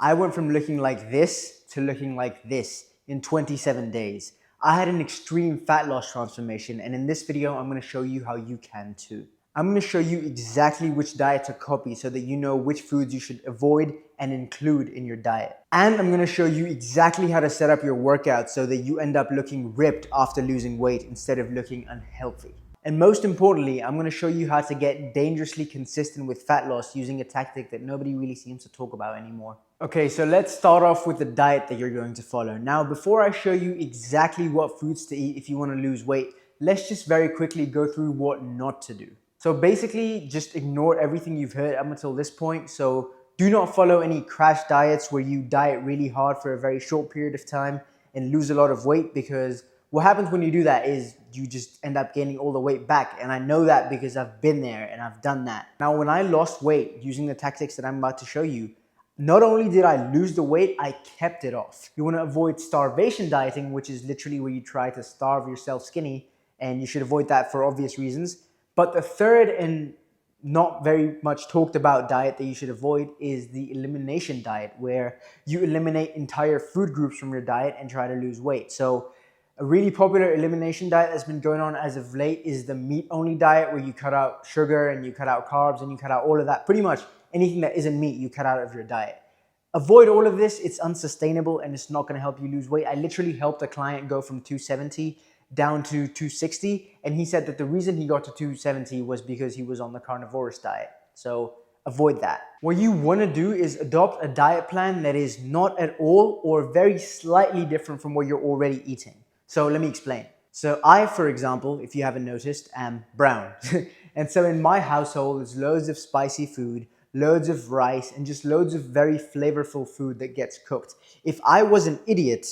I went from looking like this to looking like this in 27 days. I had an extreme fat loss transformation, and in this video, I'm gonna show you how you can too. I'm gonna show you exactly which diet to copy so that you know which foods you should avoid and include in your diet. And I'm gonna show you exactly how to set up your workout so that you end up looking ripped after losing weight instead of looking unhealthy. And most importantly, I'm gonna show you how to get dangerously consistent with fat loss using a tactic that nobody really seems to talk about anymore. Okay, so let's start off with the diet that you're going to follow. Now, before I show you exactly what foods to eat if you wanna lose weight, let's just very quickly go through what not to do. So basically, just ignore everything you've heard up until this point. So do not follow any crash diets where you diet really hard for a very short period of time and lose a lot of weight, because what happens when you do that is you just end up gaining all the weight back. And I know that because I've been there and I've done that. Now, when I lost weight using the tactics that I'm about to show you, not only did I lose the weight, I kept it off. You want to avoid starvation dieting, which is literally where you try to starve yourself skinny, and you should avoid that for obvious reasons. But the third and not very much talked about diet that you should avoid is the elimination diet, where you eliminate entire food groups from your diet and try to lose weight. So a really popular elimination diet that's been going on as of late is the meat-only diet, where you cut out sugar and you cut out carbs and you cut out all of that. Pretty much anything that isn't meat, you cut out of your diet. Avoid all of this. It's unsustainable and it's not going to help you lose weight. I literally helped a client go from 270 down to 260, and he said that the reason he got to 270 was because he was on the carnivorous diet. So avoid that. What you want to do is adopt a diet plan that is not at all or very slightly different from what you're already eating. So let me explain. So I, for example, if you haven't noticed, am brown. And so in my household, there's loads of spicy food, loads of rice, and just loads of very flavorful food that gets cooked. If I was an idiot,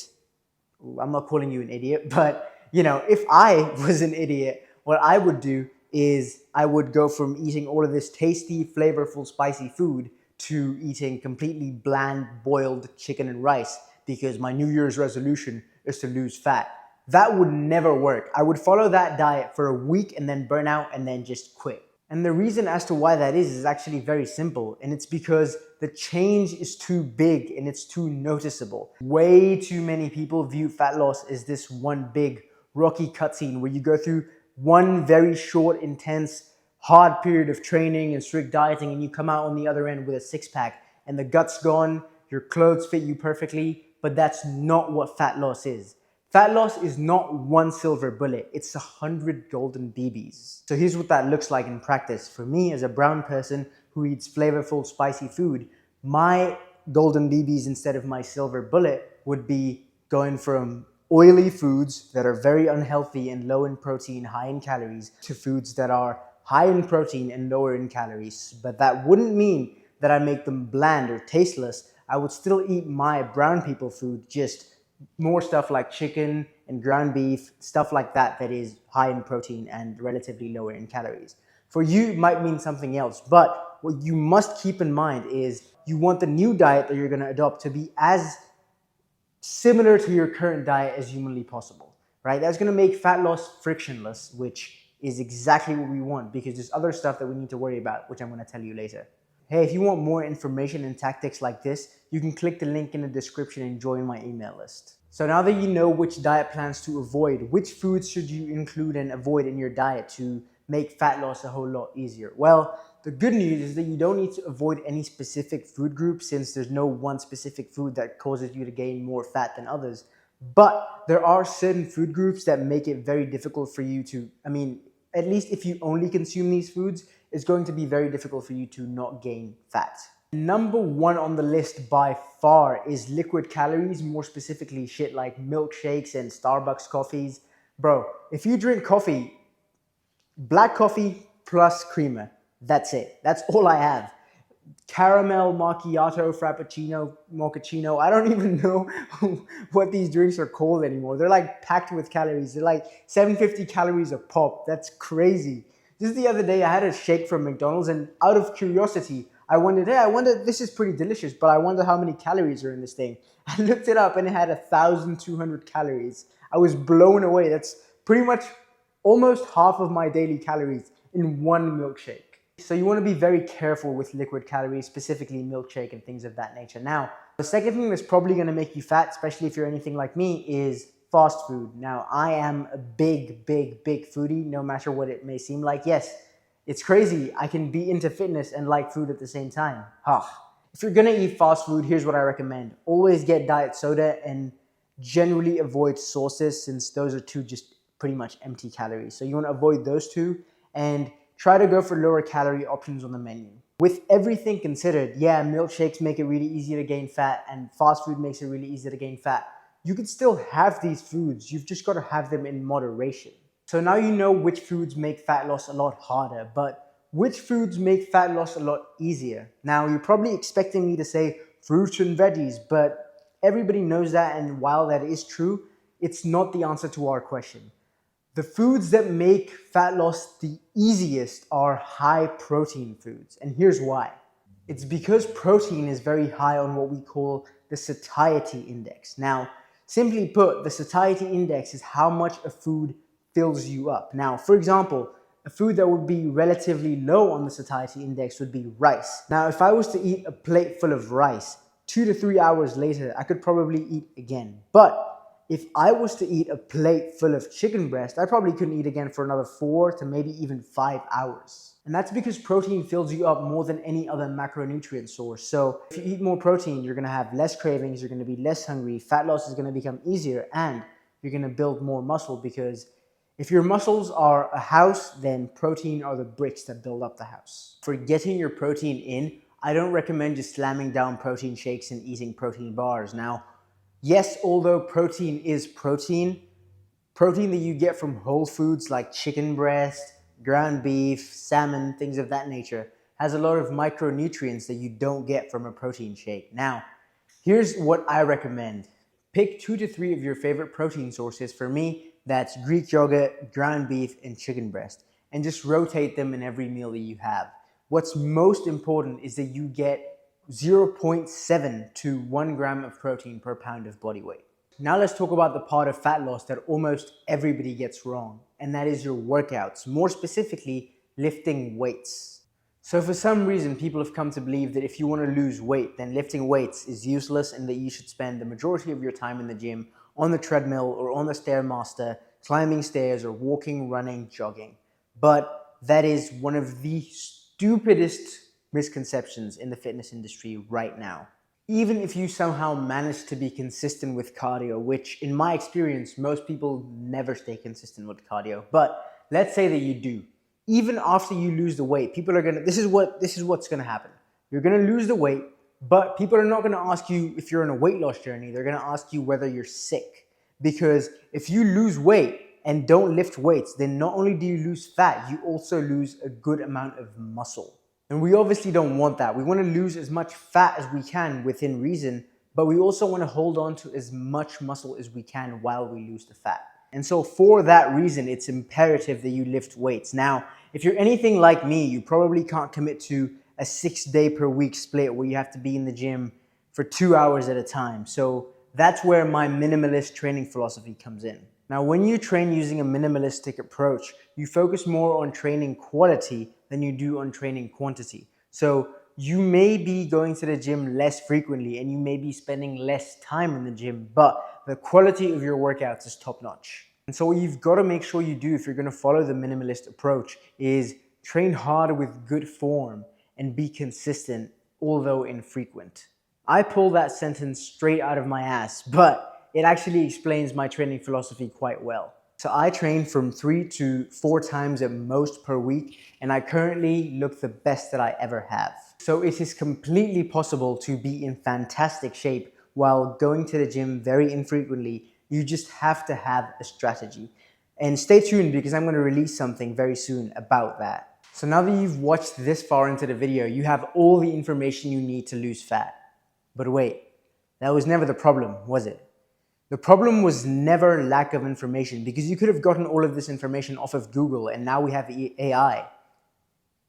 I'm not calling you an idiot, but you know, if I was an idiot, what I would do is I would go from eating all of this tasty, flavorful, spicy food to eating completely bland, boiled chicken and rice, because my New Year's resolution is to lose fat. That would never work. I would follow that diet for a week and then burn out and then just quit. And the reason as to why that is actually very simple, and it's because the change is too big and it's too noticeable. Way too many people view fat loss as this one big rocky cutscene where you go through one very short, intense, hard period of training and strict dieting, and you come out on the other end with a six-pack and the gut's gone, your clothes fit you perfectly, but that's not what fat loss is. Fat loss is not one silver bullet, it's 100 golden BBs. So here's what that looks like in practice. For me, as a brown person who eats flavorful, spicy food, my golden BBs instead of my silver bullet would be going from oily foods that are very unhealthy and low in protein, high in calories, to foods that are high in protein and lower in calories. But that wouldn't mean that I make them bland or tasteless. I would still eat my brown people food, just more stuff like chicken and ground beef, stuff like that that is high in protein and relatively lower in calories. For you, it might mean something else, but what you must keep in mind is you want the new diet that you're going to adopt to be as similar to your current diet as humanly possible, right? That's going to make fat loss frictionless, which is exactly what we want, because there's other stuff that we need to worry about, which I'm going to tell you later. Hey, if you want more information and tactics like this, you can click the link in the description and join my email list. So now that you know which diet plans to avoid, which foods should you include and avoid in your diet to make fat loss a whole lot easier? Well, the good news is that you don't need to avoid any specific food group, since there's no one specific food that causes you to gain more fat than others. But there are certain food groups that make it very difficult for you to, at least if you only consume these foods, it's going to be very difficult for you to not gain fat. Number one on the list by far is liquid calories, more specifically shit like milkshakes and Starbucks coffees. Bro, if you drink coffee, black coffee plus creamer, that's it. That's all I have. Caramel, macchiato, frappuccino, mochaccino. I don't even know what these drinks are called anymore. They're like packed with calories. They're like 750 calories a pop. That's crazy. Just the other day, I had a shake from McDonald's, and out of curiosity, I wondered, this is pretty delicious, but I wonder how many calories are in this thing. I looked it up and it had 1,200 calories. I was blown away. That's pretty much almost half of my daily calories in one milkshake. So you want to be very careful with liquid calories, specifically milkshake and things of that nature. Now, The second thing that's probably going to make you fat, especially if you're anything like me, is fast food. Now, I am a big foodie, no matter what it may seem like. Yes, it's crazy. I can be into fitness and like food at the same time. If you're going to eat fast food, here's what I recommend. Always get diet soda and generally avoid sauces, since those are two just pretty much empty calories. So you want to avoid those two and try to go for lower calorie options on the menu. With everything considered, yeah, milkshakes make it really easy to gain fat and fast food makes it really easy to gain fat. You can still have these foods, you've just got to have them in moderation. So now you know which foods make fat loss a lot harder, but which foods make fat loss a lot easier? Now, you're probably expecting me to say fruits and veggies, but everybody knows that, and while that is true, it's not the answer to our question. The foods that make fat loss the easiest are high protein foods, and here's why. It's because protein is very high on what we call the satiety index. Now, simply put, the satiety index is how much a food fills you up. Now, for example, a food that would be relatively low on the satiety index would be rice. Now, if I was to eat a plate full of rice, 2 to 3 hours later, I could probably eat again. But if I was to eat a plate full of chicken breast, I probably couldn't eat again for another 4 to maybe even 5 hours. And that's because protein fills you up more than any other macronutrient source. So if you eat more protein, you're gonna have less cravings, you're gonna be less hungry, fat loss is gonna become easier, and you're gonna build more muscle, because if your muscles are a house, then protein are the bricks that build up the house. For getting your protein in, I don't recommend just slamming down protein shakes and eating protein bars. Now, yes, although protein is protein that you get from whole foods like chicken breast, ground beef, salmon, things of that nature, has a lot of micronutrients that you don't get from a protein shake. Now, here's what I recommend. Pick 2 to 3 of your favorite protein sources. For me, that's Greek yogurt, ground beef, and chicken breast, and just rotate them in every meal that you have. What's most important is that you get 0.7 to 1 gram of protein per pound of body weight. Now let's talk about the part of fat loss that almost everybody gets wrong, and that is your workouts, more specifically lifting weights. So for some reason, people have come to believe that if you want to lose weight, then lifting weights is useless and that you should spend the majority of your time in the gym on the treadmill or on the Stairmaster, climbing stairs or walking, running, jogging. But that is one of the stupidest misconceptions in the fitness industry right now. Even if you somehow manage to be consistent with cardio, which in my experience, most people never stay consistent with cardio, but let's say that you do. Even after you lose the weight, people are gonna, this is what's gonna happen. You're gonna lose the weight, but people are not gonna ask you if you're on a weight loss journey, they're gonna ask you whether you're sick. Because if you lose weight and don't lift weights, then not only do you lose fat, you also lose a good amount of muscle. And we obviously don't want that. We want to lose as much fat as we can within reason, but we also want to hold on to as much muscle as we can while we lose the fat. And so for that reason, it's imperative that you lift weights. Now, if you're anything like me, you probably can't commit to a 6-day per week split where you have to be in the gym for 2 hours at a time. So that's where my minimalist training philosophy comes in. Now, when you train using a minimalistic approach, you focus more on training quality than you do on training quantity. So you may be going to the gym less frequently and you may be spending less time in the gym, but the quality of your workouts is top notch. And so what you've got to make sure you do if you're going to follow the minimalist approach is train hard with good form and be consistent, although infrequent. I pull that sentence straight out of my ass, but it actually explains my training philosophy quite well. So I train from 3 to 4 times at most per week, and I currently look the best that I ever have. So it is completely possible to be in fantastic shape while going to the gym very infrequently. You just have to have a strategy. And stay tuned because I'm going to release something very soon about that. So now that you've watched this far into the video, you have all the information you need to lose fat. But wait, that was never the problem, was it? The problem was never lack of information, because you could have gotten all of this information off of Google and now we have AI.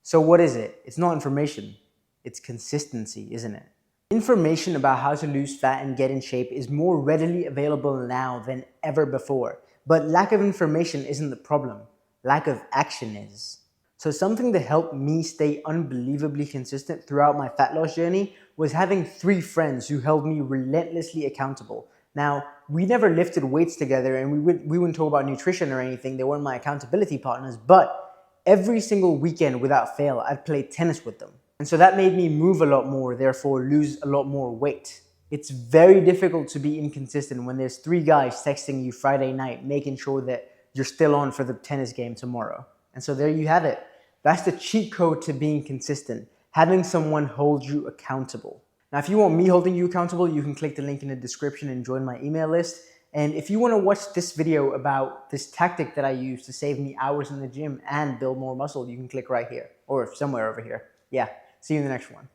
So what is it? It's not information. It's consistency, isn't it? Information about how to lose fat and get in shape is more readily available now than ever before. But lack of information isn't the problem. Lack of action is. So something that helped me stay unbelievably consistent throughout my fat loss journey was having 3 friends who held me relentlessly accountable. Now, we never lifted weights together and we wouldn't talk about nutrition or anything. They weren't my accountability partners, but every single weekend without fail, I'd play tennis with them. And so that made me move a lot more, therefore lose a lot more weight. It's very difficult to be inconsistent when there's 3 guys texting you Friday night, making sure that you're still on for the tennis game tomorrow. And so there you have it. That's the cheat code to being consistent, having someone hold you accountable. Now, if you want me holding you accountable, you can click the link in the description and join my email list. And if you want to watch this video about this tactic that I use to save me hours in the gym and build more muscle, you can click right here or somewhere over here. Yeah, see you in the next one.